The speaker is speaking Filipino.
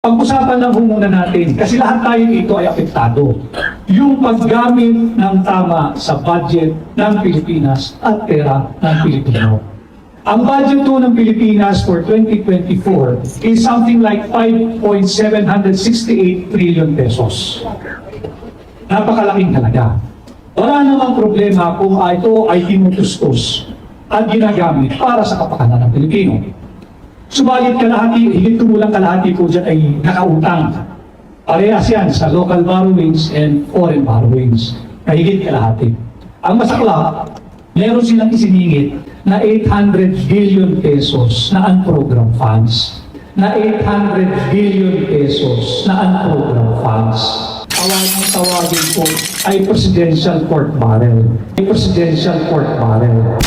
Pag-usapan lang muna natin, kasi lahat tayo dito ay apektado. Yung paggamit ng tama sa budget ng Pilipinas at pera ng Pilipino. Ang budget po ng Pilipinas for 2024 is something like 5.768 trillion pesos. Napakalaking halaga. Wala namang problema kung ito ay tinutustos at ginagamit para sa kapakanan ng Pilipino. Subalit kalahati, higit kumulang kalahati po dyan ay nakautang. Parehas yan sa local borrowings and foreign borrowings. Higit kalahati. Ang masaklap, meron silang isiningit na 800 billion pesos na unprogrammed funds. Na 800 billion pesos na unprogrammed funds. Tawagin po ay presidential court barrel. Presidential court barrel.